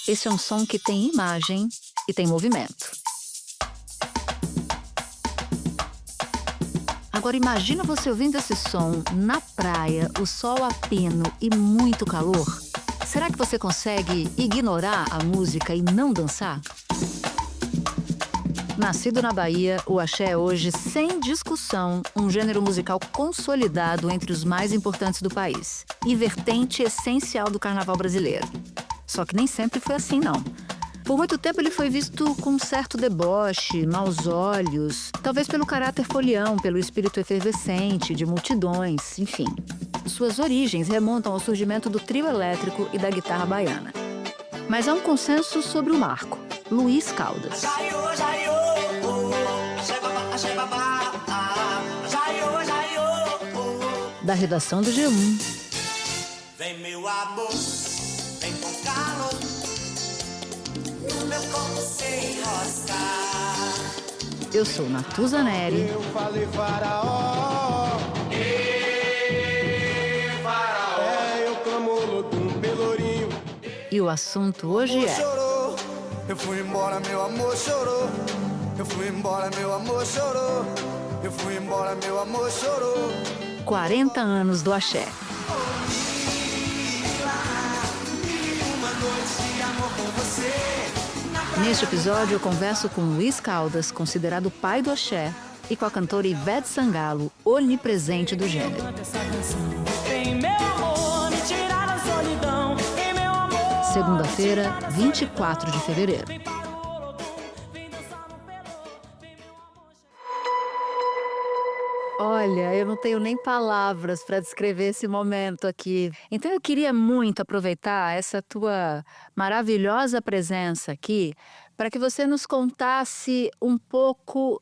Esse é um som que tem imagem e tem movimento. Agora imagina você ouvindo esse som na praia, o sol a pino e muito calor. Será que você consegue ignorar a música e não dançar? Nascido na Bahia, o axé é hoje, sem discussão, um gênero musical consolidado entre os mais importantes do país e vertente essencial do carnaval brasileiro. Só que nem sempre foi assim, não. Por muito tempo ele foi visto com um certo deboche, maus olhos, talvez pelo caráter folião, pelo espírito efervescente, de multidões, enfim. Suas origens remontam ao surgimento do trio elétrico e da guitarra baiana. Mas há um consenso sobre o marco, Luiz Caldas. Da redação do G1. Vem meu amor, vem com calor, no meu corpo sem roscar. Eu sou Natuza Neri. Eu falei faraó. Faraó. É, eu clamo Lodum Pelourinho. E o assunto hoje é... Chorou, eu fui embora, meu amor chorou. Eu fui embora, meu amor chorou. Eu fui embora, meu amor chorou. 40 anos do axé. Neste episódio eu converso com Luiz Caldas, considerado o pai do axé, e com a cantora Ivete Sangalo, onipresente do gênero. Segunda-feira, 24 de fevereiro. Olha, eu não tenho nem palavras para descrever esse momento aqui. Então eu queria muito aproveitar essa tua maravilhosa presença aqui para que você nos contasse um pouco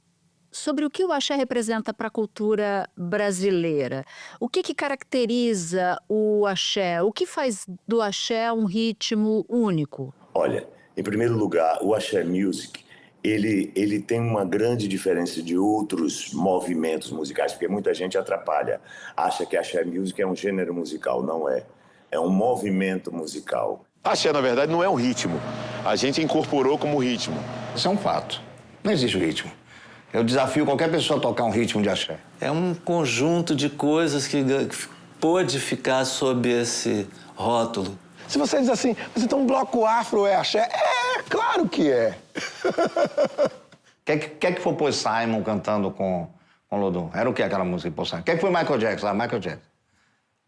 sobre o que o axé representa para a cultura brasileira. O que caracteriza o axé? O que faz do axé um ritmo único? Olha, em primeiro lugar, o axé music, ele tem uma grande diferença de outros movimentos musicais, porque muita gente acha que axé music é um gênero musical, não é. É um movimento musical. Axé, na verdade, não é um ritmo. A gente incorporou como ritmo. Isso é um fato. Não existe ritmo. Eu desafio qualquer pessoa a tocar um ritmo de axé. É um conjunto de coisas que pôde ficar sob esse rótulo. Se você diz assim, mas então um bloco afro é axé? É, claro que é. Quem que foi Paul Simon cantando com Lodum? Era o que aquela música de Paul Simon? Quem que foi Michael Jackson? Michael Jackson.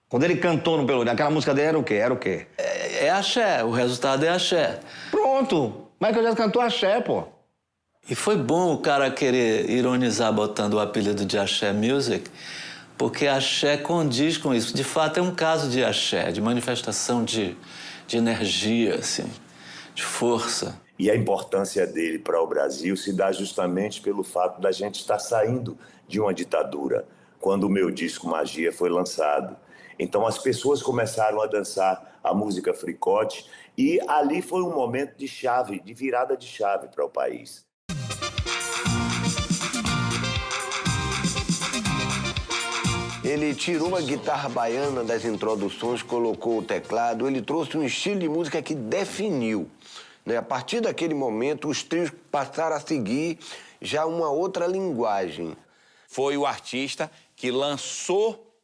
Quando ele cantou no Pelourinho, aquela música dele era o quê? Era o quê? É axé, o resultado é axé. Pronto! Michael Jackson cantou axé, pô. E foi bom o cara querer ironizar botando o apelido de axé music, porque axé condiz com isso. De fato, é um caso de axé, de manifestação de energia, assim, de força. E a importância dele para o Brasil se dá justamente pelo fato da gente estar saindo de uma ditadura, quando o meu disco Magia foi lançado. Então as pessoas começaram a dançar a música fricote e ali foi um momento de chave, de virada de chave para o país. Ele tirou a guitarra baiana das introduções, colocou o teclado, ele trouxe um estilo de música que definiu. Né? A partir daquele momento, os trios passaram a seguir já uma outra linguagem. Foi o artista que lançou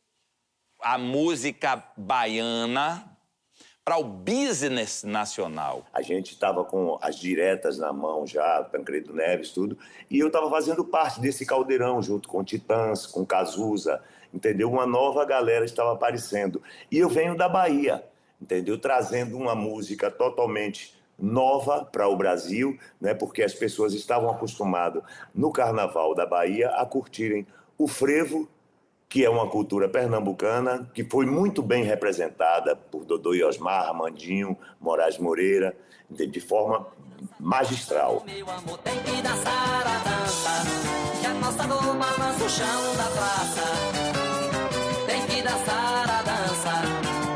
a música baiana para o business nacional. A gente estava com as diretas na mão já, Tancredo Neves, tudo, e eu estava fazendo parte desse caldeirão junto com Titãs, com Cazuza, entendeu? Uma nova galera estava aparecendo. E eu venho da Bahia, entendeu? Trazendo uma música totalmente nova para o Brasil, né? Porque as pessoas estavam acostumadas no Carnaval da Bahia a curtirem o frevo, que é uma cultura pernambucana, que foi muito bem representada por Dodô e Osmar, Armandinho, Moraes Moreira, de forma magistral. Meu amor, tem que dançar a dança, que a nossa dor balança o chão da praça. Tem que dançar a dança,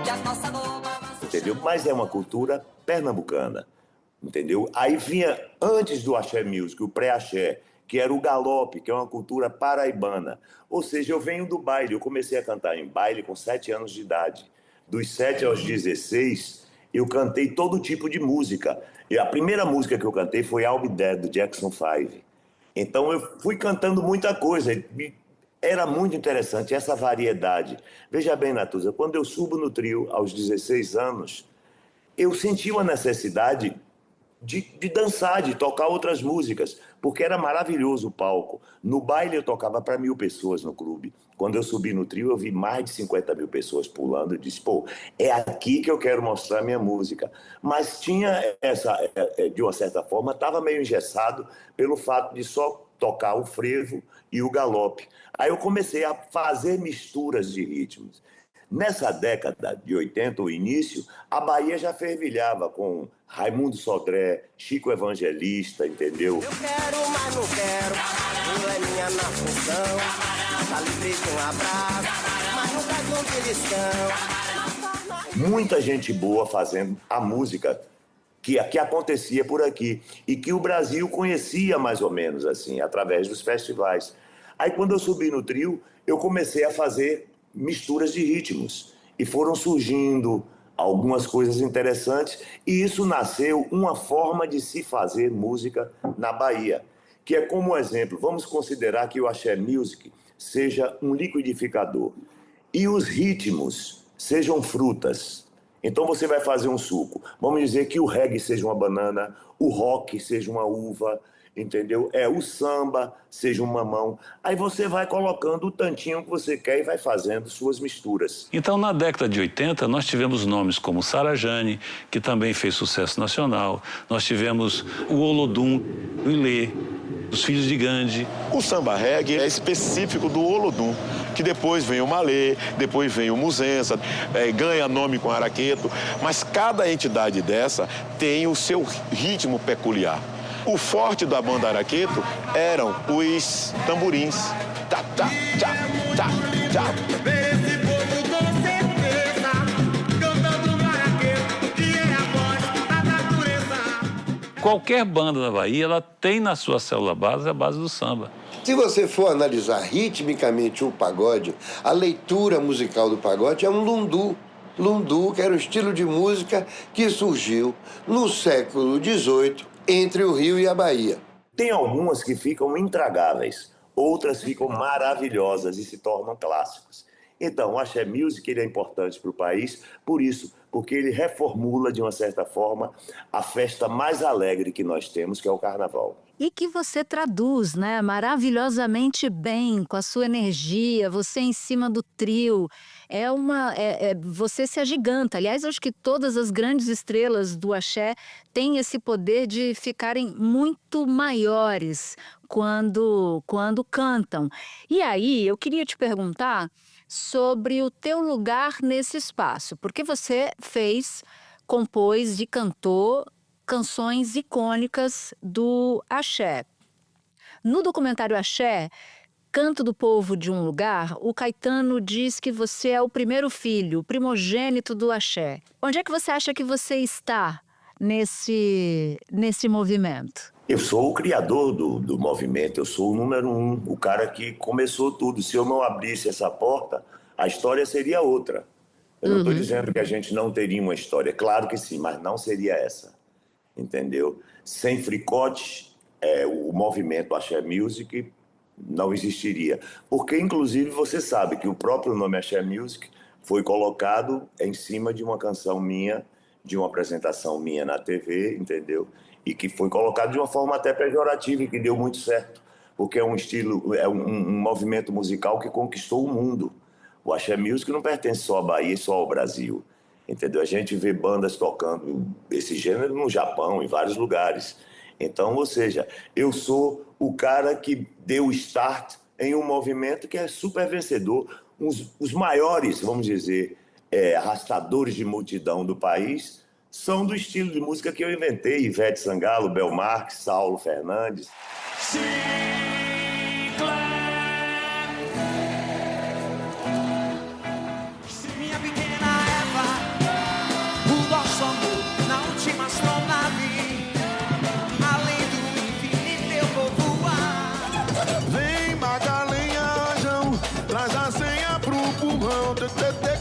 que a nossa dor balança o Entendeu? chão. Mas é uma cultura pernambucana, entendeu? Aí vinha, antes do axé music, o pré-axé, que era o galope, que é uma cultura paraibana. Ou seja, eu venho do baile, eu comecei a cantar em baile com 7 anos de idade. Dos 7 aos 16, eu cantei todo tipo de música. E a primeira música que eu cantei foi I'll Be There, do Jackson 5. Então eu fui cantando muita coisa. E era muito interessante essa variedade. Veja bem, Natuza, quando eu subo no trio aos 16 anos, eu senti uma necessidade de dançar, de tocar outras músicas, porque era maravilhoso o palco. No baile eu tocava para 1.000 pessoas no clube. Quando eu subi no trio, eu vi mais de 50.000 pessoas pulando e disse, pô, é aqui que eu quero mostrar minha música. Mas tinha de uma certa forma, estava meio engessado pelo fato de só tocar o frevo e o galope. Aí eu comecei a fazer misturas de ritmos. Nessa década de 80, o início, a Bahia já fervilhava com Raimundo Sodré, Chico Evangelista, entendeu? Eu quero, mas não quero, não é minha na função. Tá livre com um abraço, mas nunca de um beliscão. Muita gente boa fazendo a música que acontecia por aqui e que o Brasil conhecia mais ou menos assim, através dos festivais. Aí quando eu subi no trio, eu comecei a fazer misturas de ritmos e foram surgindo algumas coisas interessantes e isso nasceu uma forma de se fazer música na Bahia, que é como exemplo, vamos considerar que o Axé Music seja um liquidificador e os ritmos sejam frutas. Então você vai fazer um suco. Vamos dizer que o reggae seja uma banana, o rock seja uma uva, entendeu? O samba seja um mamão. Aí você vai colocando o tantinho que você quer e vai fazendo suas misturas. Então, na década de 80, nós tivemos nomes como Sara Jane, que também fez sucesso nacional. Nós tivemos o Olodum, o Ilê, os Filhos de Gandhi. O samba reggae é específico do Olodum, que depois vem o Malê, depois vem o Muzenza, ganha nome com Araqueto, mas cada entidade dessa tem o seu ritmo peculiar. O forte da banda Araqueto eram os tamborins. Tá, tá, tá, tá, tá. Esse povo com certeza, cantando Araqueto, que é a voz da natureza. Qualquer banda da Bahia, ela tem na sua célula base a base do samba. Se você for analisar ritmicamente o pagode, a leitura musical do pagode é um lundu. Lundu, que era um estilo de música que surgiu no século XVIII, entre o Rio e a Bahia. Tem algumas que ficam intragáveis, outras ficam maravilhosas e se tornam clássicos. Então, o Axé Music ele é importante para o país, por isso, porque ele reformula, de uma certa forma, a festa mais alegre que nós temos, que é o Carnaval. E que você traduz, né, maravilhosamente bem, com a sua energia, você em cima do trio. Você se agiganta. Aliás, acho que todas as grandes estrelas do axé têm esse poder de ficarem muito maiores quando cantam. E aí, eu queria te perguntar sobre o teu lugar nesse espaço, porque você compôs e cantou canções icônicas do axé. No documentário Axé, Canto do Povo de um Lugar, o Caetano diz que você é o primeiro filho, o primogênito do axé. Onde é que você acha que você está nesse movimento? Eu sou o criador do movimento, eu sou o número 1, o cara que começou tudo. Se eu não abrisse essa porta, a história seria outra. Eu não estou dizendo que a gente não teria uma história, claro que sim, mas não seria essa. Entendeu? Sem Fricote, o movimento Axé Music não existiria. Porque, inclusive, você sabe que o próprio nome Axé Music foi colocado em cima de uma canção minha, de uma apresentação minha na TV, entendeu? E que foi colocado de uma forma até pejorativa e que deu muito certo. Porque é um estilo, um movimento musical que conquistou o mundo. O Axé Music não pertence só à Bahia e só ao Brasil. Entendeu? A gente vê bandas tocando esse gênero no Japão, em vários lugares. Então, ou seja, eu sou o cara que deu start em um movimento que é super vencedor. Os maiores, vamos dizer, arrastadores de multidão do país são do estilo de música que eu inventei. Ivete Sangalo, Bel Marques, Saulo Fernandes.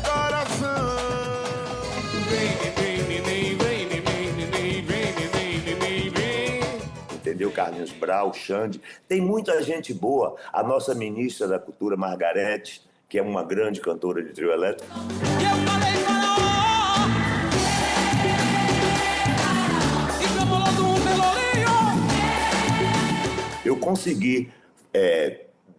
Coração. Vem, neném, Carlinhos Brau, Xande. Tem muita gente boa. A nossa ministra da Cultura, Margarete, que é uma grande cantora de trio elétrico. Eu consegui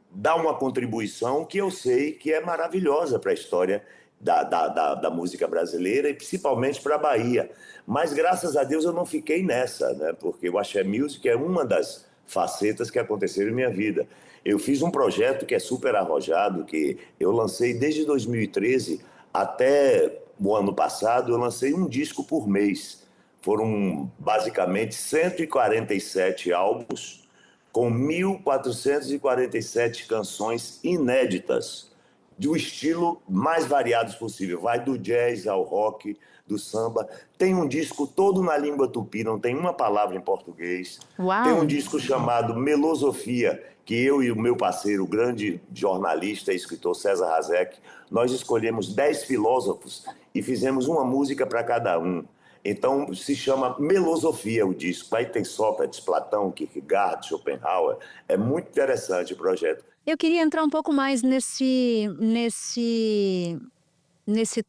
dar uma contribuição que eu sei que é maravilhosa para a história da música brasileira e principalmente para a Bahia. Mas, graças a Deus, eu não fiquei nessa, né? Porque o Axé Music é uma das facetas que aconteceram em minha vida. Eu fiz um projeto que é super arrojado, que eu lancei desde 2013 até o ano passado, eu lancei um disco por mês. Foram, basicamente, 147 álbuns, com 1.447 canções inéditas, do estilo mais variados possível. Vai do jazz ao rock, do samba. Tem um disco todo na língua tupi, não tem uma palavra em português. Uau. Tem um disco chamado Melosofia, que eu e o meu parceiro, o grande jornalista e escritor César Hazek, nós escolhemos 10 filósofos e fizemos uma música para cada um. Então, se chama Melosofia o disco. Aí tem Sócrates, Platão, Kierkegaard, Schopenhauer. É muito interessante o projeto. Eu queria entrar um pouco mais nesse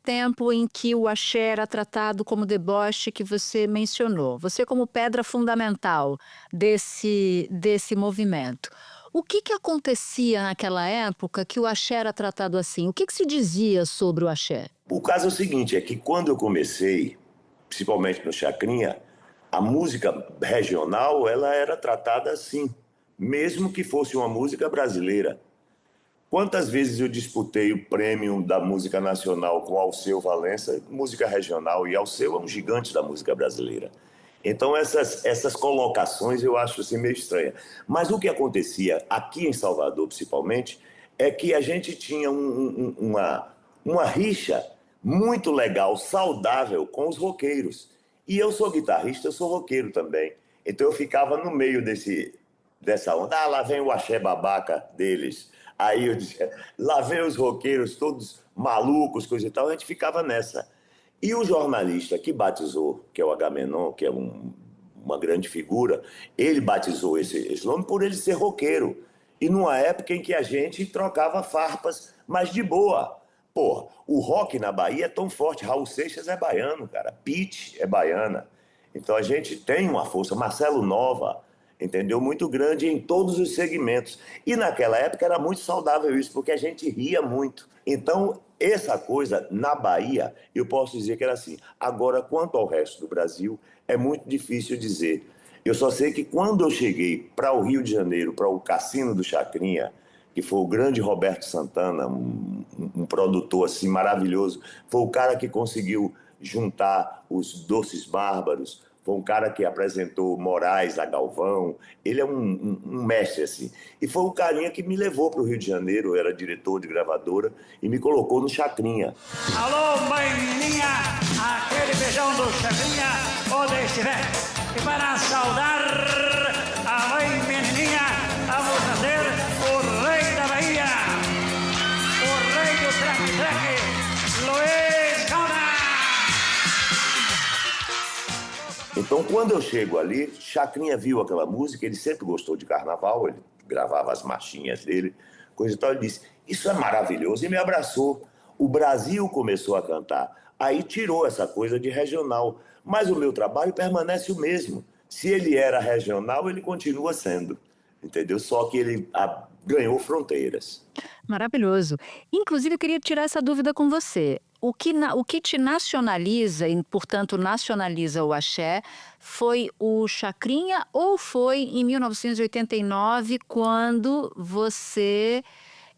tempo em que o axé era tratado como deboche que você mencionou. Você como pedra fundamental desse movimento. O que acontecia naquela época que o axé era tratado assim? O que se dizia sobre o axé? O caso é o seguinte, é que quando eu comecei, principalmente no Chacrinha, a música regional ela era tratada assim, mesmo que fosse uma música brasileira. Quantas vezes eu disputei o prêmio da música nacional com Alceu Valença, música regional, e Alceu é um gigante da música brasileira. Então essas colocações eu acho assim meio estranha. Mas o que acontecia aqui em Salvador, principalmente, é que a gente tinha uma rixa muito legal, saudável com os roqueiros. E eu sou guitarrista, eu sou roqueiro também. Então eu ficava no meio dessa onda. Ah, lá vem o axé babaca deles. Aí eu dizia, lá vem os roqueiros todos malucos, coisa e tal. A gente ficava nessa. E o jornalista que batizou, que é o Agamenon, que é uma grande figura, ele batizou esse nome por ele ser roqueiro. E numa época em que a gente trocava farpas, mas de boa. Pô, o rock na Bahia é tão forte. Raul Seixas é baiano, cara. Pitty é baiana. Então a gente tem uma força. Marcelo Nova, entendeu? Muito grande em todos os segmentos. E naquela época era muito saudável isso, porque a gente ria muito. Então, essa coisa na Bahia, eu posso dizer que era assim. Agora, quanto ao resto do Brasil, é muito difícil dizer. Eu só sei que quando eu cheguei para o Rio de Janeiro, para o Cassino do Chacrinha, que foi o grande Roberto Santana, um produtor assim maravilhoso, foi o cara que conseguiu juntar os Doces Bárbaros, foi um cara que apresentou Moraes a Galvão, ele é um mestre assim. E foi o carinha que me levou para o Rio de Janeiro, eu era diretor de gravadora, e me colocou no Chacrinha. Alô, mãe menininha, aquele beijão do Chacrinha, onde estiver. E para saudar a mãe menininha, vamos fazer o rei da Bahia, o rei do traque-traque, Luiz Caldas. Então, quando eu chego ali, Chacrinha viu aquela música, ele sempre gostou de carnaval, ele gravava as marchinhas dele, coisa e tal, ele disse, isso é maravilhoso, e me abraçou. O Brasil começou a cantar, aí tirou essa coisa de regional, mas o meu trabalho permanece o mesmo. Se ele era regional, ele continua sendo, entendeu? Só que ele ganhou fronteiras. Maravilhoso. Inclusive, eu queria tirar essa dúvida com você. O que te nacionaliza, e, portanto, nacionaliza o axé, foi o Chacrinha ou foi em 1989, quando você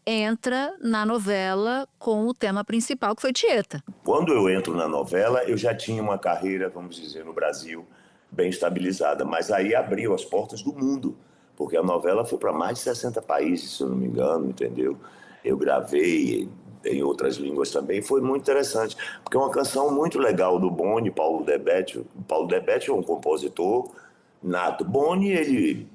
entra na novela com o tema principal, que foi Tieta? Quando eu entro na novela, eu já tinha uma carreira, vamos dizer, no Brasil, bem estabilizada. Mas aí abriu as portas do mundo, porque a novela foi para mais de 60 países, se eu não me engano, entendeu? Eu gravei em outras línguas também, foi muito interessante, porque é uma canção muito legal do Boni, Paulo Debete. O Paulo Debete é um compositor nato. Boni, ele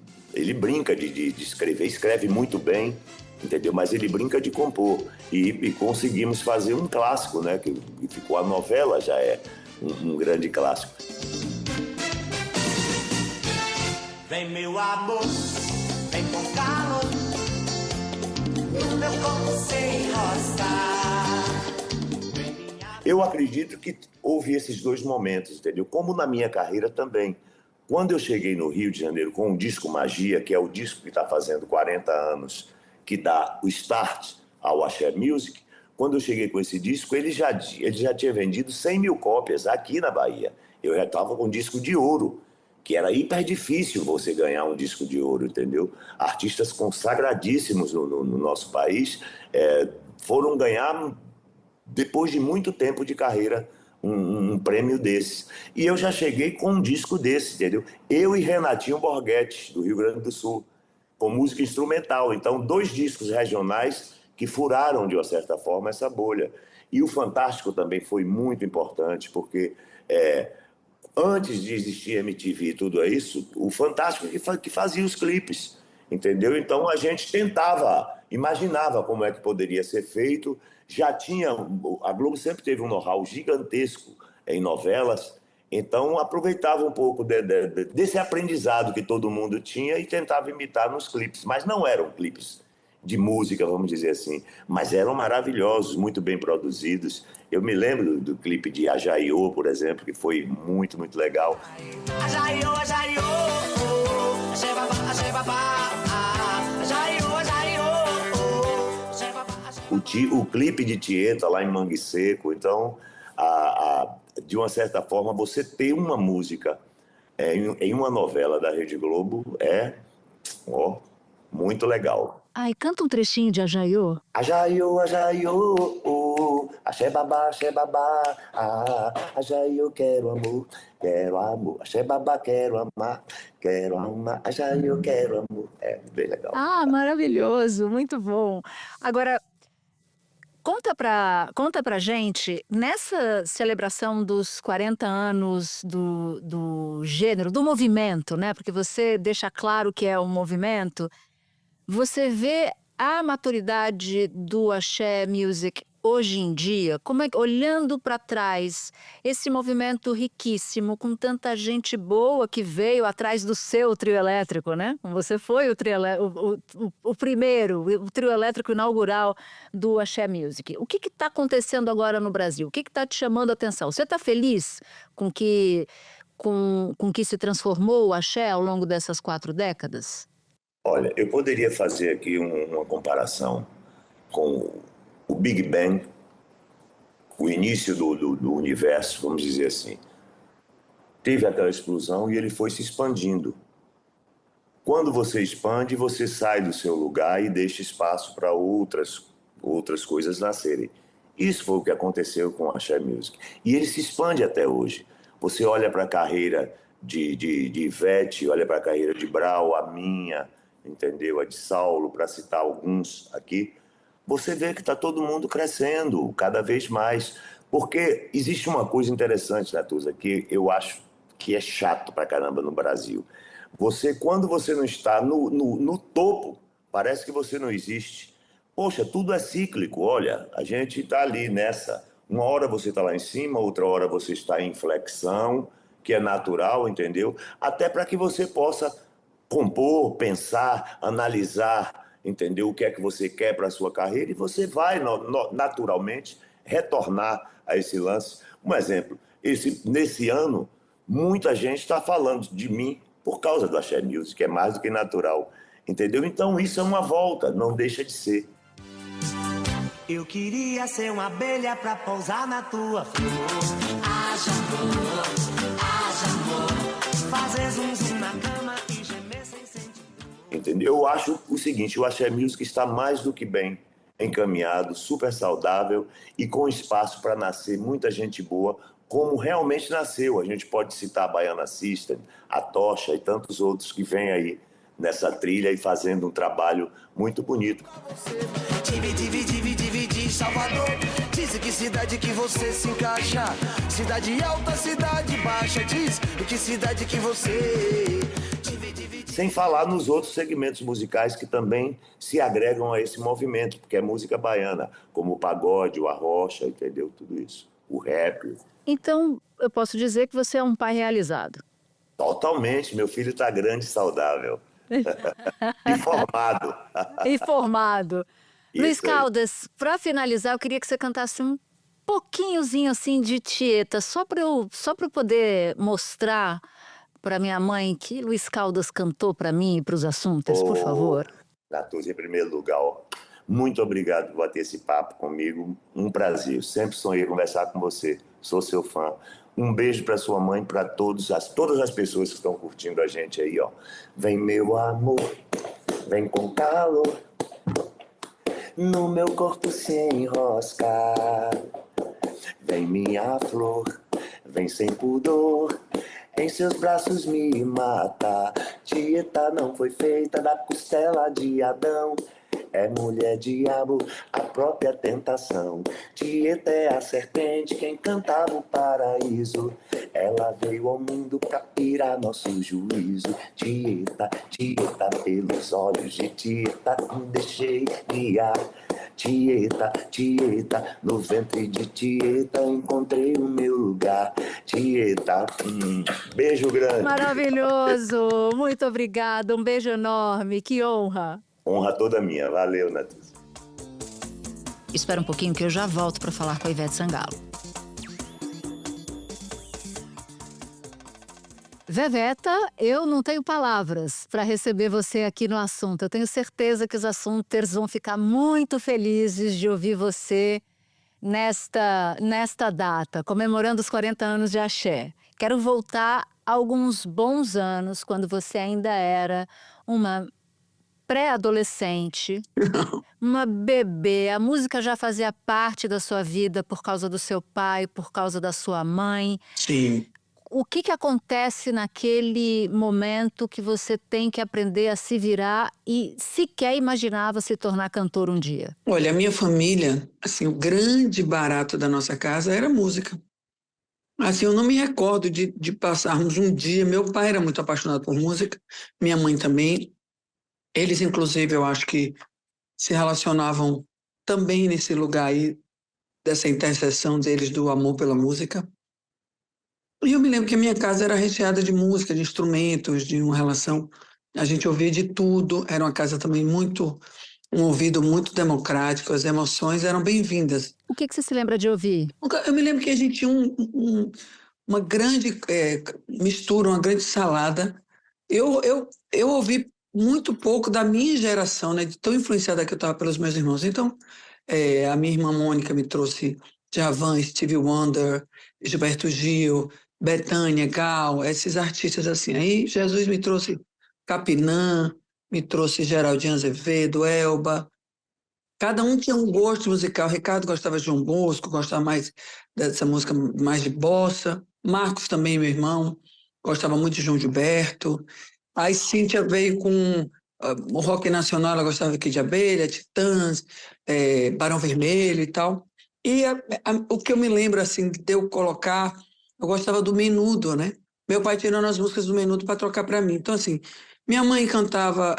brinca de escrever, escreve muito bem, entendeu? Mas ele brinca de compor. E conseguimos fazer um clássico, né? Que ficou a novela, já é um grande clássico. Vem meu amor, vem com calor, no meu corpo sem rostar. Eu acredito que houve esses dois momentos, entendeu? Como na minha carreira também. Quando eu cheguei no Rio de Janeiro com o disco Magia, que é o disco que está fazendo 40 anos, que dá o start ao Axé Music, quando eu cheguei com esse disco, ele já tinha vendido 100 mil cópias aqui na Bahia. Eu já estava com um disco de ouro, que era hiper difícil você ganhar um disco de ouro, entendeu? Artistas consagradíssimos no nosso país foram ganhar, depois de muito tempo de carreira, um prêmio desse. E eu já cheguei com um disco desse, entendeu? Eu e Renatinho Borghetti, do Rio Grande do Sul, com música instrumental. Então, 2 discos regionais que furaram, de uma certa forma, essa bolha. E o Fantástico também foi muito importante, porque antes de existir MTV e tudo isso, o Fantástico que fazia os clipes, entendeu? Então, a gente imaginava como é que poderia ser feito. A Globo sempre teve um know-how gigantesco em novelas, então aproveitava um pouco desse aprendizado que todo mundo tinha e tentava imitar nos clipes. Mas não eram clipes de música, vamos dizer assim, mas eram maravilhosos, muito bem produzidos. Eu me lembro do clipe de Ajaiô, por exemplo, que foi muito, muito legal. Ajaiô, Ajaiô, Axé babá, Axé babá, Ajaiô, Ajaiô, Axé babá, Axé babá. O clipe de Tieta lá em Mangue Seco. Então, de uma certa forma, você ter uma música em uma novela da Rede Globo é muito legal. Ai, canta um trechinho de Ajaiô. Ajaiô, Ajaiô, Axé babá, Ajaiô, quero amor, Axé babá, quero amar, Ajaiô, quero amor. É bem legal. Ah, maravilhoso, muito bom. Agora, conta pra gente, nessa celebração dos 40 anos do gênero, do movimento, né? Porque você deixa claro que é um movimento. Você vê a maturidade do Axé Music hoje em dia, olhando para trás, esse movimento riquíssimo, com tanta gente boa que veio atrás do seu trio elétrico, né? Você foi o primeiro, o trio elétrico inaugural do Axé Music. O que está acontecendo agora no Brasil? O que está te chamando a atenção? Você está feliz com que se transformou o Axé ao longo dessas 4 décadas? Olha, eu poderia fazer aqui uma comparação com o Big Bang, o início do universo, vamos dizer assim. Teve aquela explosão e ele foi se expandindo. Quando você expande, você sai do seu lugar e deixa espaço para outras coisas nascerem. Isso foi o que aconteceu com a Axé Music. E ele se expande até hoje. Você olha para a carreira de Ivete, olha para a carreira de Brau, a minha, entendeu? A de Saulo, para citar alguns aqui. Você vê que está todo mundo crescendo cada vez mais. Porque existe uma coisa interessante, Natuza, que eu acho que é chato pra caramba no Brasil. Quando você não está no topo, parece que você não existe. Poxa, tudo é cíclico. Olha, a gente está ali nessa. Uma hora você está lá em cima, outra hora você está em flexão, que é natural, entendeu? Até para que você possa compor, pensar, analisar, entendeu? O que é que você quer para a sua carreira e você vai naturalmente retornar a esse lance. Um exemplo, nesse ano, muita gente está falando de mim por causa do Axé Music, que é mais do que natural, entendeu? Então isso é uma volta, não deixa de ser. Eu queria ser uma abelha pra pousar na tua flor. Haja amor, fazer zum zum na cama e gemer sem sentir dor. Entendeu? Eu acho o seguinte, o Axé Music está mais do que bem encaminhado, super saudável e com espaço para nascer muita gente boa, como realmente nasceu. A gente pode citar a Baiana System, a Tocha e tantos outros que vêm aí nessa trilha e fazendo um trabalho muito bonito. Dividi, Salvador. Diz que cidade que você se encaixa. Cidade alta, cidade baixa. Diz em que cidade que você... Sem falar nos outros segmentos musicais que também se agregam a esse movimento, porque é música baiana, como o pagode, o arrocha, entendeu? Tudo isso. O rap. Então, eu posso dizer que você é um pai realizado. Totalmente, meu filho está grande e saudável. Informado. Informado. Luiz Isso aí. Caldas, para finalizar, eu queria que você cantasse um pouquinhozinho assim de Tieta, só para eu poder mostrar para minha mãe que Luiz Caldas cantou para mim e para os Assuntos, por favor. Natuza, em primeiro lugar, ó, muito obrigado por bater esse papo comigo. Um prazer. Sempre sonhei conversar com você. Sou seu fã. Um beijo para sua mãe, para todas as pessoas que estão curtindo a gente aí, ó. Vem, meu amor, vem com calor, no meu corpo se enrosca. Vem, minha flor, vem sem pudor, em seus braços me mata. Tieta não foi feita da costela de Adão, é mulher diabo, a própria tentação. Tieta é a serpente que encantava o paraíso, ela veio ao mundo pra pirar nosso juízo. Tieta, Tieta, pelos olhos de Tieta me deixei guiar. Tieta, Tieta, no ventre de Tieta encontrei o meu lugar. Tieta, beijo grande. Maravilhoso, muito obrigada, um beijo enorme, que honra. Honra toda minha, valeu, Natuza. Espera um pouquinho que eu já volto para falar com a Ivete Sangalo. Veveta, eu não tenho palavras para receber você aqui no Assunto. Eu tenho certeza que os Assunters vão ficar muito felizes de ouvir você nesta data, comemorando os 40 anos de Axé. Quero voltar alguns bons anos, quando você ainda era uma pré-adolescente, uma bebê. A música já fazia parte da sua vida por causa do seu pai, por causa da sua mãe. Sim. O que acontece naquele momento que você tem que aprender a se virar e sequer imaginava se tornar cantor um dia? Olha, a minha família, assim, o grande barato da nossa casa era música. Assim, eu não me recordo de passarmos um dia. Meu pai era muito apaixonado por música, minha mãe também. Eles, inclusive, eu acho que se relacionavam também nesse lugar aí, dessa interseção deles do amor pela música. E eu me lembro que a minha casa era recheada de música, de instrumentos, de uma relação. A gente ouvia de tudo. Era uma casa também um ouvido muito democrático. As emoções eram bem-vindas. O que você se lembra de ouvir? Eu me lembro que a gente tinha uma grande mistura, uma grande salada. Eu ouvi muito pouco da minha geração, né, de tão influenciada que eu estava pelos meus irmãos. Então, a minha irmã Mônica me trouxe Djavan, Stevie Wonder, Gilberto Gil, Bethânia, Gal, esses artistas assim. Aí Jesus me trouxe Capinã, me trouxe Geraldinho Azevedo, Elba. Cada um tinha um gosto musical. Ricardo gostava de João Bosco, gostava mais dessa música mais de bossa. Marcos também, meu irmão, gostava muito de João Gilberto. Aí Cíntia veio com o rock nacional, ela gostava aqui de Abelha, Titãs, Barão Vermelho e tal. E o que eu me lembro, assim, de eu colocar, eu gostava do Menudo, né? Meu pai tirando as músicas do Menudo para trocar para mim. Então, assim, minha mãe cantava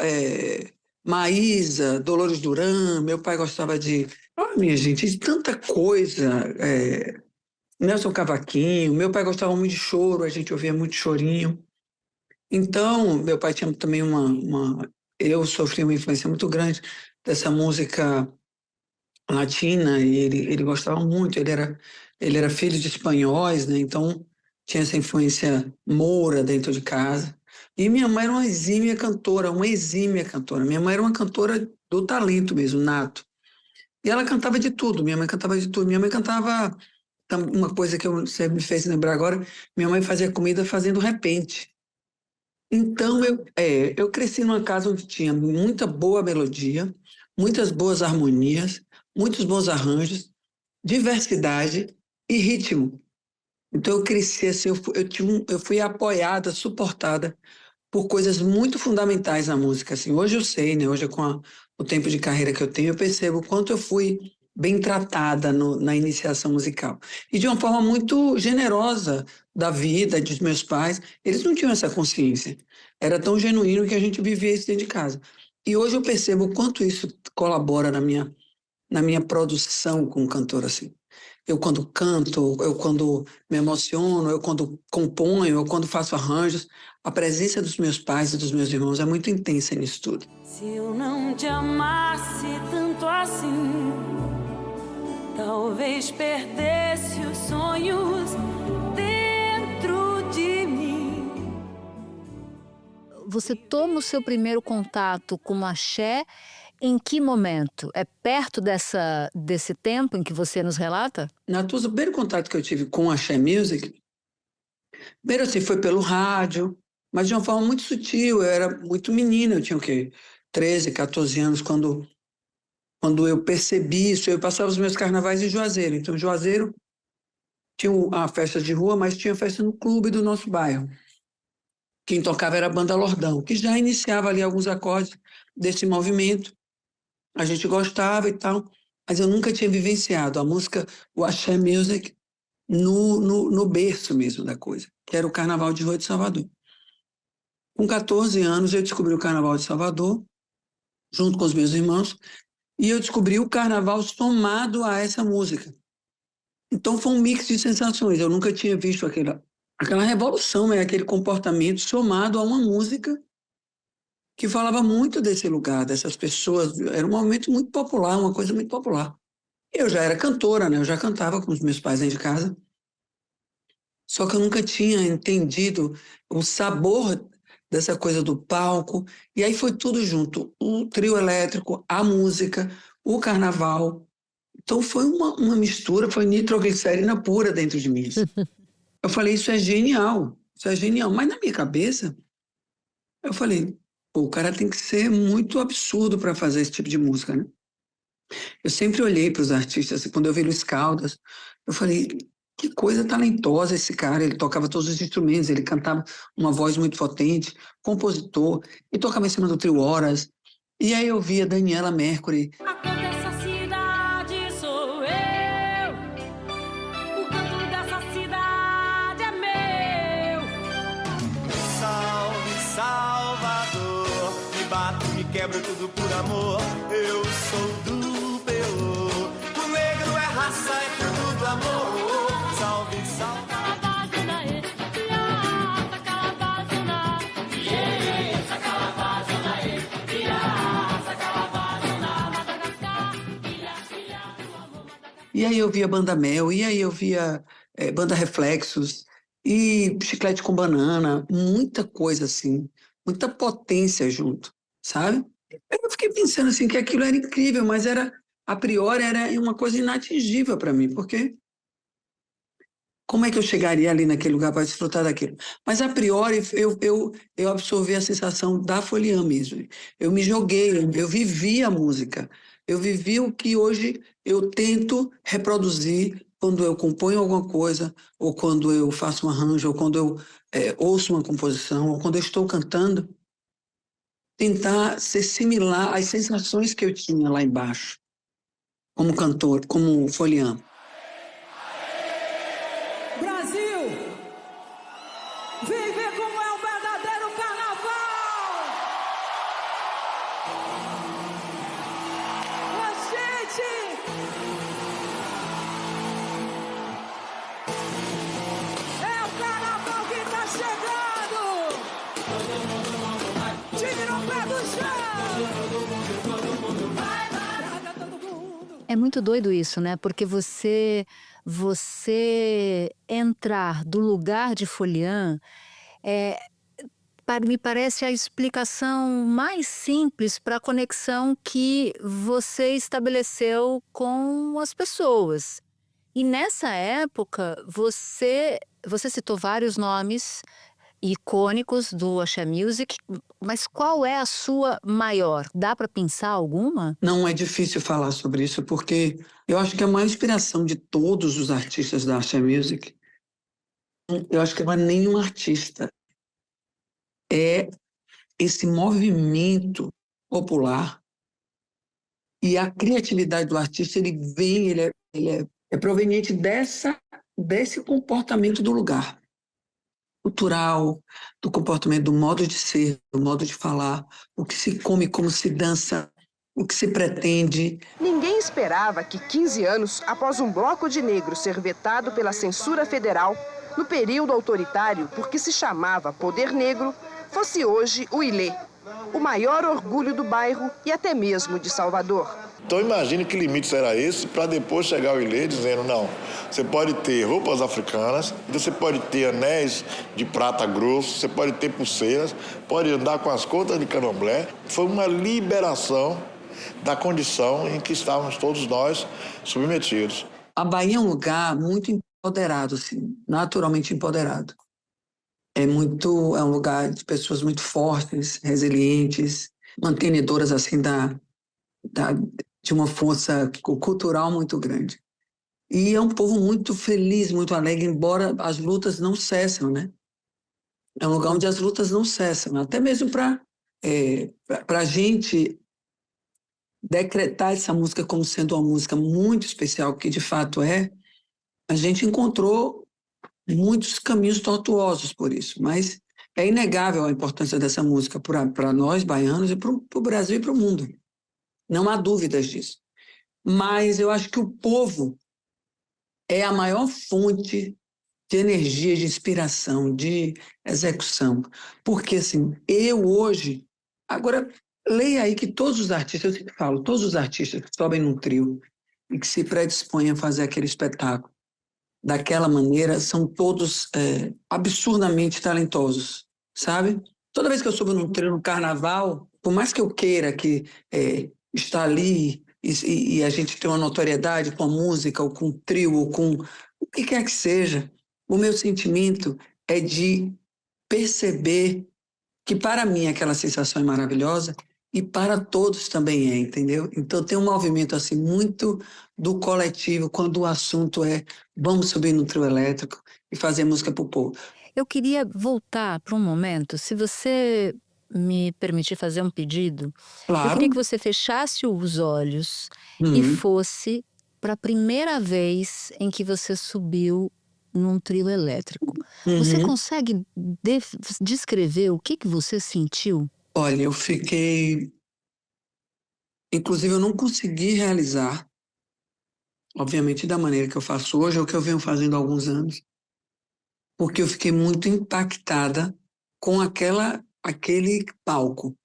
Maísa, Dolores Duran, meu pai gostava de... minha gente, de tanta coisa. Nelson Cavaquinho, meu pai gostava muito de choro, a gente ouvia muito chorinho. Então, meu pai tinha também eu sofri uma influência muito grande dessa música latina, e ele gostava muito. Ele era filho de espanhóis, né? Então tinha essa influência moura dentro de casa. E minha mãe era uma exímia cantora. Minha mãe era uma cantora do talento mesmo, nato. E ela cantava de tudo, minha mãe cantava de tudo. Minha mãe cantava, uma coisa que você me fez lembrar agora, minha mãe fazia comida fazendo repente. Então, eu cresci numa casa onde tinha muita boa melodia, muitas boas harmonias, muitos bons arranjos, diversidade e ritmo. Então, eu cresci assim, eu fui apoiada, suportada por coisas muito fundamentais na música. Assim, hoje eu sei, né? Hoje, com o tempo de carreira que eu tenho, eu percebo o quanto eu fui bem tratada na iniciação musical. E de uma forma muito generosa da vida, dos meus pais. Eles não tinham essa consciência. Era tão genuíno que a gente vivia isso dentro de casa. E hoje eu percebo o quanto isso colabora na minha produção como cantora, assim. eu quando canto, eu quando me emociono, eu quando componho, eu quando faço arranjos. A presença dos meus pais e dos meus irmãos é muito intensa nisso tudo. Se eu não te amasse tanto assim, talvez perdesse os sonhos dentro de mim. Você toma o seu primeiro contato com o axé em que momento? É perto desse tempo em que você nos relata? Natuza, o primeiro contato que eu tive com a Axé Music, primeiro assim, foi pelo rádio, mas de uma forma muito sutil. Eu era muito menina, eu tinha o quê? 13, 14 anos, quando eu percebi isso. Eu passava os meus carnavais em Juazeiro. Então, em Juazeiro tinha a festa de rua, mas tinha festa no clube do nosso bairro. Quem tocava era a Banda Lordão, que já iniciava ali alguns acordes desse movimento. A gente gostava e tal, mas eu nunca tinha vivenciado a música, o Axé Music, no berço mesmo da coisa, que era o Carnaval de Rua de Salvador. Com 14 anos, eu descobri o Carnaval de Salvador, junto com os meus irmãos, e eu descobri o Carnaval somado a essa música. Então, foi um mix de sensações. Eu nunca tinha visto aquela revolução, aquele comportamento somado a uma música que falava muito desse lugar, dessas pessoas. Era um movimento muito popular, uma coisa muito popular. Eu já era cantora, né? Eu já cantava com os meus pais dentro de casa. Só que eu nunca tinha entendido o sabor dessa coisa do palco. E aí foi tudo junto. O trio elétrico, a música, o carnaval. Então foi uma mistura, foi nitroglicerina pura dentro de mim. Eu falei, isso é genial. Mas na minha cabeça, eu falei, pô, o cara tem que ser muito absurdo para fazer esse tipo de música, né? Eu sempre olhei para os artistas, quando eu vi Luiz Caldas, eu falei, que coisa talentosa esse cara. Ele tocava todos os instrumentos, ele cantava uma voz muito potente, compositor, e tocava em cima do trio Horas. E aí eu via Daniela Mercury. Quebra tudo por amor, eu sou do Pelô. O negro é raça, é tudo do amor. Salve, salve. E aí eu via Banda Mel, e aí eu via Banda Reflexos, e Chiclete com Banana, muita coisa assim, muita potência junto, sabe? Eu fiquei pensando assim que aquilo era incrível, mas a priori era uma coisa inatingível para mim, porque como é que eu chegaria ali naquele lugar para desfrutar daquilo? Mas a priori eu absorvi a sensação da Foliã mesmo. Eu me joguei, eu vivi a música, eu vivi o que hoje eu tento reproduzir quando eu componho alguma coisa, ou quando eu faço um arranjo, ou quando eu ouço uma composição, ou quando eu estou cantando. Tentar ser similar às sensações que eu tinha lá embaixo, como cantor, como folião. Brasil, vem ver como é um verdadeiro carnaval! Mas, gente, é o carnaval que está chegando! É muito doido isso, né? Porque você entrar do lugar de foliã me parece a explicação mais simples para a conexão que você estabeleceu com as pessoas. E nessa época, você citou vários nomes icônicos do Axé Music, mas qual é a sua maior? Dá para pensar alguma? Não é difícil falar sobre isso, porque eu acho que a maior inspiração de todos os artistas da Axé Music, eu acho que não é nenhum artista, é esse movimento popular e a criatividade do artista, ele é proveniente desse comportamento do lugar. Cultural, do comportamento, do modo de ser, do modo de falar, o que se come, como se dança, o que se pretende. Ninguém esperava que 15 anos após um bloco de negros ser vetado pela censura federal, no período autoritário porque se chamava Poder Negro, fosse hoje o Ilê, o maior orgulho do bairro e até mesmo de Salvador. Então imagine que limite será esse para depois chegar o Ilê dizendo, não, você pode ter roupas africanas, você pode ter anéis de prata grosso, você pode ter pulseiras, pode andar com as contas de candomblé. Foi uma liberação da condição em que estávamos todos nós submetidos. A Bahia é um lugar muito empoderado, assim, naturalmente empoderado. É um lugar de pessoas muito fortes, resilientes, mantenedoras assim de uma força cultural muito grande. E é um povo muito feliz, muito alegre, embora as lutas não cessam, né? É um lugar onde as lutas não cessam, até mesmo para a gente decretar essa música como sendo uma música muito especial, que de fato é, a gente encontrou muitos caminhos tortuosos por isso, mas é inegável a importância dessa música para nós, baianos, e para o Brasil e para o mundo. Não há dúvidas disso. Mas eu acho que o povo é a maior fonte de energia, de inspiração, de execução. Porque, assim, eu hoje... Agora, leia aí que todos os artistas, eu sempre falo, todos os artistas que sobem num trio e que se predispõem a fazer aquele espetáculo daquela maneira, são todos absurdamente talentosos, sabe? Toda vez que eu subo num trio no carnaval, por mais que eu queira que estar ali e a gente tem uma notoriedade com a música, ou com o trio, ou com o que quer que seja, o meu sentimento é de perceber que para mim aquela sensação é maravilhosa e para todos também é, entendeu? Então tem um movimento assim muito do coletivo quando o assunto é vamos subir no trio elétrico e fazer música pro povo. Eu queria voltar para um momento, se você me permitir fazer um pedido. Claro. Eu queria que você fechasse os olhos e fosse para a primeira vez em que você subiu num trio elétrico. Você consegue descrever o que você sentiu? Olha, eu fiquei... Inclusive, eu não consegui realizar, obviamente, da maneira que eu faço hoje, ou que eu venho fazendo há alguns anos, porque eu fiquei muito impactada com aquele palco,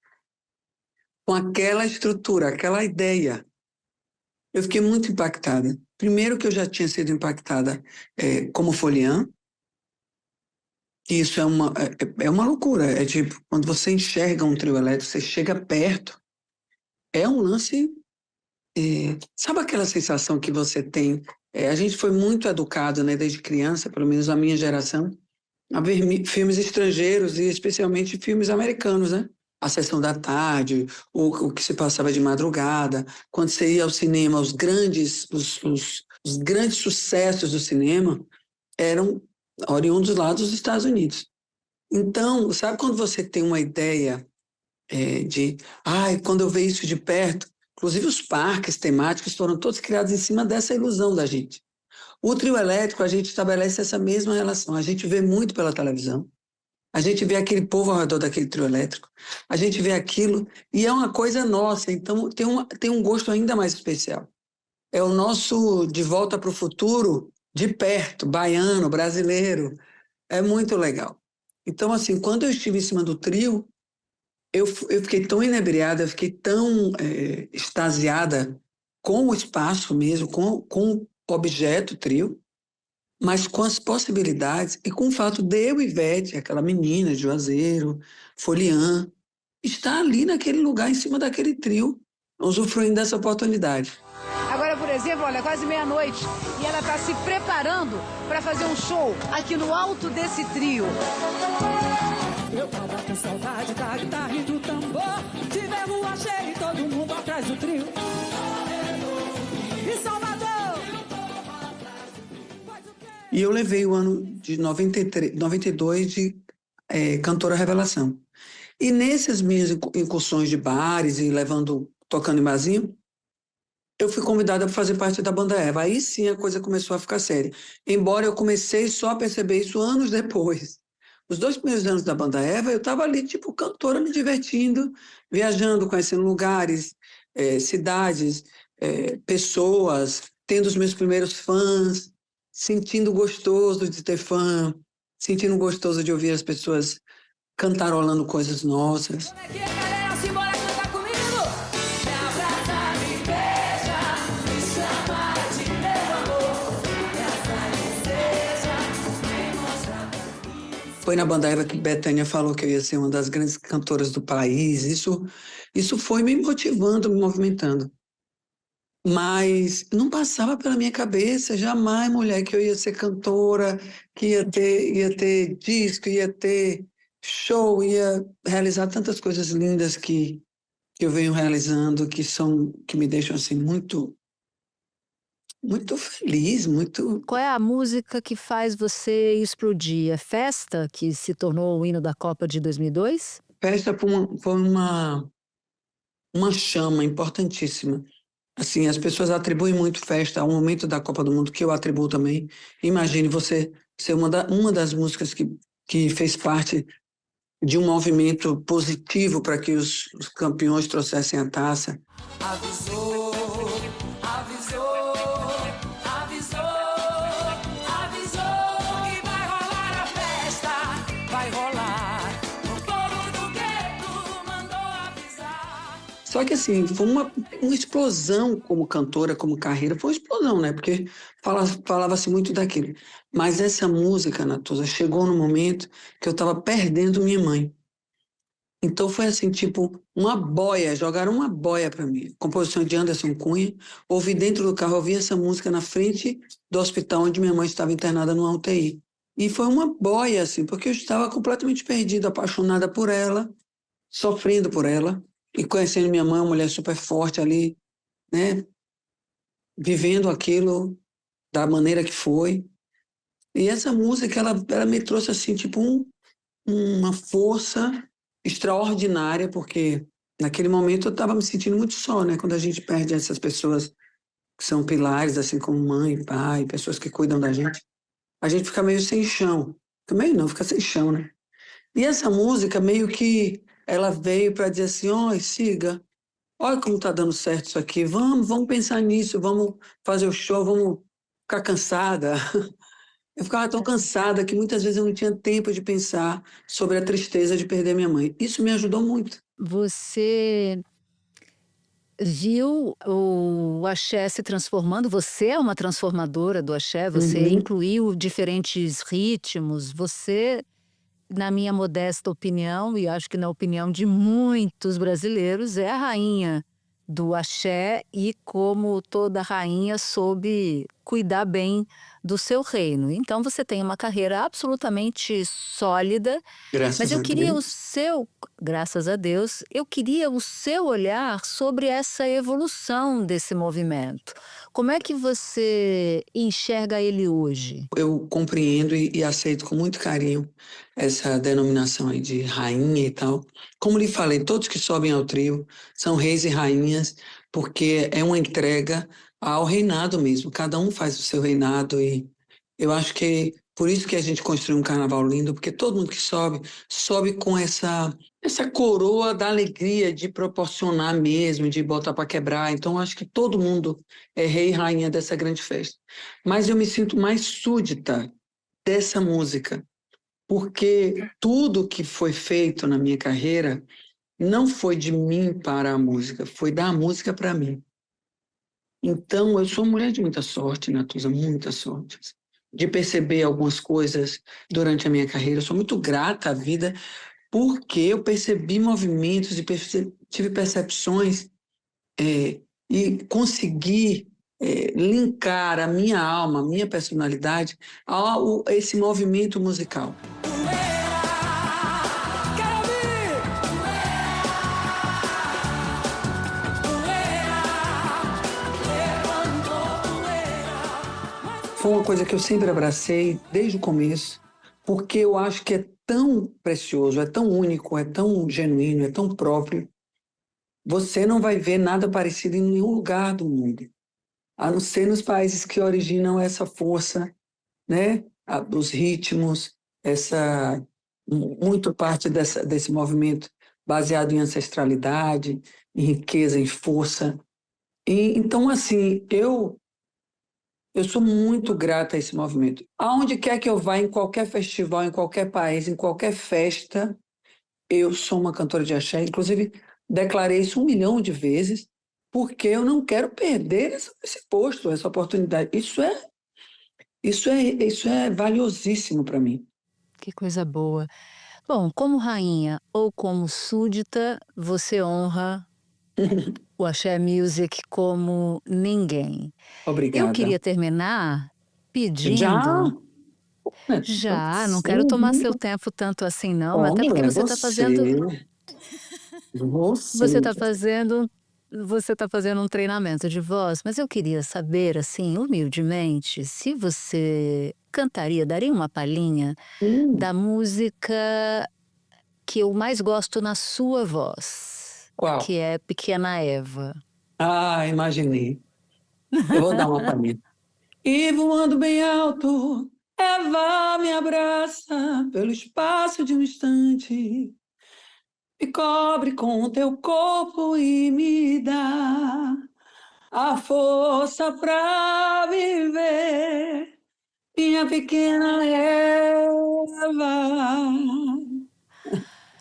com aquela estrutura, aquela ideia. Eu fiquei muito impactada. Primeiro que eu já tinha sido impactada como foliã, que isso é uma loucura. É tipo, quando você enxerga um trio elétrico, você chega perto, é um lance... sabe aquela sensação que você tem? A gente foi muito educado, né, desde criança, pelo menos a minha geração, a ver filmes estrangeiros e especialmente filmes americanos, né? A Sessão da Tarde, o que se passava de madrugada, quando você ia ao cinema, os grandes sucessos do cinema eram oriundos lá dos Estados Unidos. Então, sabe quando você tem uma ideia quando eu vejo isso de perto, inclusive os parques temáticos foram todos criados em cima dessa ilusão da gente. O trio elétrico, a gente estabelece essa mesma relação. A gente vê muito pela televisão. A gente vê aquele povo ao redor daquele trio elétrico. A gente vê aquilo e é uma coisa nossa. Então, tem um gosto ainda mais especial. É o nosso De Volta para o Futuro de perto, baiano, brasileiro. É muito legal. Então, assim, quando eu estive em cima do trio, eu fiquei tão inebriada, eu fiquei tão extasiada com o espaço mesmo, com o objeto trio, mas com as possibilidades e com o fato de eu e Ivete, aquela menina de Juazeiro, foliã, estar ali naquele lugar, em cima daquele trio, usufruindo dessa oportunidade. Agora, por exemplo, olha, quase meia-noite e ela está se preparando para fazer um show aqui no alto desse trio. Eu tava com saudade da guitarra e do tambor, de ver lua cheia e todo mundo atrás do trio. E Salvador! E eu levei o ano de 92 de Cantora Revelação. E nessas minhas incursões de bares e tocando em barzinho, eu fui convidada para fazer parte da Banda Eva. Aí sim a coisa começou a ficar séria. Embora eu comecei só a perceber isso anos depois. Os 2 primeiros anos da Banda Eva, eu estava ali, tipo, cantora, me divertindo, viajando, conhecendo lugares, cidades, pessoas, tendo os meus primeiros fãs, sentindo gostoso de ter fã, sentindo gostoso de ouvir as pessoas cantarolando coisas nossas. Foi na banda Eva que Bethânia falou que eu ia ser uma das grandes cantoras do país. Isso foi me motivando, me movimentando. Mas não passava pela minha cabeça, jamais, mulher, que eu ia ser cantora, que ia ter disco, ia ter show, ia realizar tantas coisas lindas que eu venho realizando, que me deixam assim muito feliz, muito... Qual é a música que faz você explodir? É Festa, que se tornou o hino da Copa de 2002? Festa foi uma chama importantíssima. Assim, as pessoas atribuem muito Festa ao momento da Copa do Mundo, que eu atribuo também. Imagine você ser uma das músicas que fez parte de um movimento positivo para que os campeões trouxessem a taça. Avisou que vai rolar a festa, vai rolar. O povo do gueto mandou avisar. Só que assim, foi uma explosão como cantora, como carreira, foi uma explosão, né? Porque falava-se muito daquilo. Mas essa música, Natuza, chegou no momento que eu estava perdendo minha mãe. Então foi assim, tipo, uma boia, jogaram uma boia para mim. Composição de Anderson Cunha. Ouvi dentro do carro, ouvi essa música na frente do hospital onde minha mãe estava internada numa UTI. E foi uma boia, assim, porque eu estava completamente perdida, apaixonada por ela, sofrendo por ela, e conhecendo minha mãe, uma mulher super forte ali, né? Vivendo aquilo da maneira que foi. E essa música, ela me trouxe, assim, tipo, uma força extraordinária, porque naquele momento eu estava me sentindo muito só, né? Quando a gente perde essas pessoas que são pilares, assim como mãe, pai, pessoas que cuidam da gente, a gente fica meio sem chão. Fica sem chão, né? E essa música meio que ela veio para dizer assim, siga, olha como tá dando certo isso aqui, vamos pensar nisso, vamos fazer o show, vamos ficar cansada. Eu ficava tão cansada que muitas vezes eu não tinha tempo de pensar sobre a tristeza de perder minha mãe. Isso me ajudou muito. Você viu o axé se transformando, você é uma transformadora do axé, você incluiu diferentes ritmos, você, na minha modesta opinião, e acho que na opinião de muitos brasileiros, é a rainha do axé e, como toda rainha, soube cuidar bem do seu reino. Então você tem uma carreira absolutamente sólida. Mas eu queria graças a Deus, eu queria o seu olhar sobre essa evolução desse movimento. Como é que você enxerga ele hoje? Eu compreendo e aceito com muito carinho essa denominação aí de rainha e tal. Como lhe falei, todos que sobem ao trio são reis e rainhas, porque é uma entrega ao reinado mesmo. Cada um faz o seu reinado e eu acho que por isso que a gente construiu um carnaval lindo, porque todo mundo que sobe com essa coroa da alegria de proporcionar mesmo, de botar para quebrar. Então, acho que todo mundo é rei e rainha dessa grande festa. Mas eu me sinto mais súdita dessa música, porque tudo que foi feito na minha carreira não foi de mim para a música, foi da música para mim. Então, eu sou uma mulher de muita sorte, Natuza, muita sorte. De perceber algumas coisas durante a minha carreira. Eu sou muito grata à vida porque eu percebi movimentos e tive percepções e consegui linkar a minha alma, a minha personalidade a esse movimento musical. Foi uma coisa que eu sempre abracei desde o começo, porque eu acho que é tão precioso, é tão único, é tão genuíno, é tão próprio. Você não vai ver nada parecido em nenhum lugar do mundo, a não ser nos países que originam essa força, né? Os ritmos, muito parte desse movimento baseado em ancestralidade, em riqueza, em força. Então, assim, eu sou muito grata a esse movimento. Aonde quer que eu vá, em qualquer festival, em qualquer país, em qualquer festa, eu sou uma cantora de axé. Inclusive, declarei isso 1 milhão de vezes, porque eu não quero perder esse posto, essa oportunidade. Isso é valiosíssimo para mim. Que coisa boa. Bom, como rainha ou como súdita, você honra o Axé Music como ninguém. Obrigada. Eu queria terminar pedindo... Já, não Sim. quero tomar seu tempo tanto assim não, mas até porque você está fazendo... Você está fazendo um treinamento de voz, mas eu queria saber, assim, humildemente, se você cantaria, daria uma palhinha da música que eu mais gosto na sua voz. Qual? Que é Pequena Eva. Ah, imaginei. Eu vou dar uma palhinha. E voando bem alto, Eva me abraça pelo espaço de um instante. Me cobre com teu corpo e me dá a força pra viver, minha pequena Eva.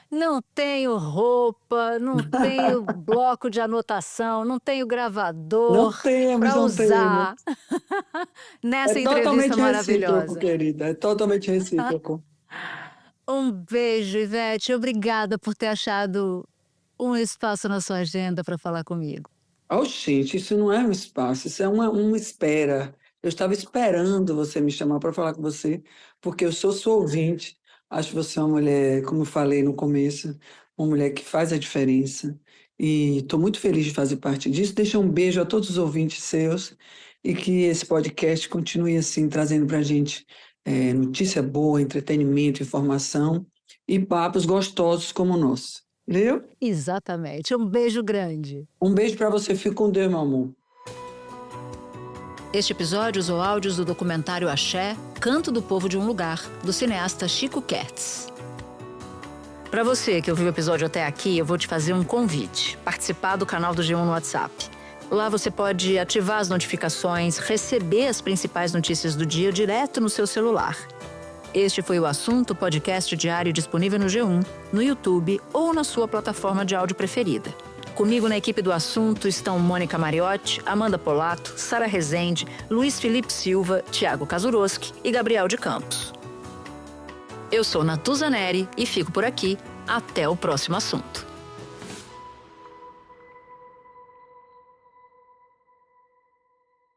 Não tenho roupa, não tenho bloco de anotação, não tenho gravador para usar nessa entrevista maravilhosa. Recíproco, querida, é totalmente recíproco. Um beijo, Ivete. Obrigada por ter achado um espaço na sua agenda para falar comigo. Oh, gente, isso não é um espaço, isso é uma espera. Eu estava esperando você me chamar para falar com você, porque eu sou sua ouvinte. Acho você uma mulher, como eu falei no começo, uma mulher que faz a diferença. E estou muito feliz de fazer parte disso. Deixa um beijo a todos os ouvintes seus e que esse podcast continue assim, trazendo para a gente notícia boa, entretenimento, informação e papos gostosos como o nosso. Viu? Exatamente. Um beijo grande. Um beijo para você. Fica com Deus, meu amor. Este episódio usou áudios do documentário Axé, Canto do Povo de um Lugar, do cineasta Chico Kertz. Para você que ouviu o episódio até aqui, eu vou te fazer um convite. Participar do canal do G1 no WhatsApp. Lá você pode ativar as notificações, receber as principais notícias do dia direto no seu celular. Este foi o Assunto, podcast diário disponível no G1, no YouTube ou na sua plataforma de áudio preferida. Comigo na equipe do Assunto estão Mônica Mariotti, Amanda Polato, Sara Rezende, Luiz Felipe Silva, Thiago Kazuroski e Gabriel de Campos. Eu sou Natuza Neri e fico por aqui. Até o próximo assunto.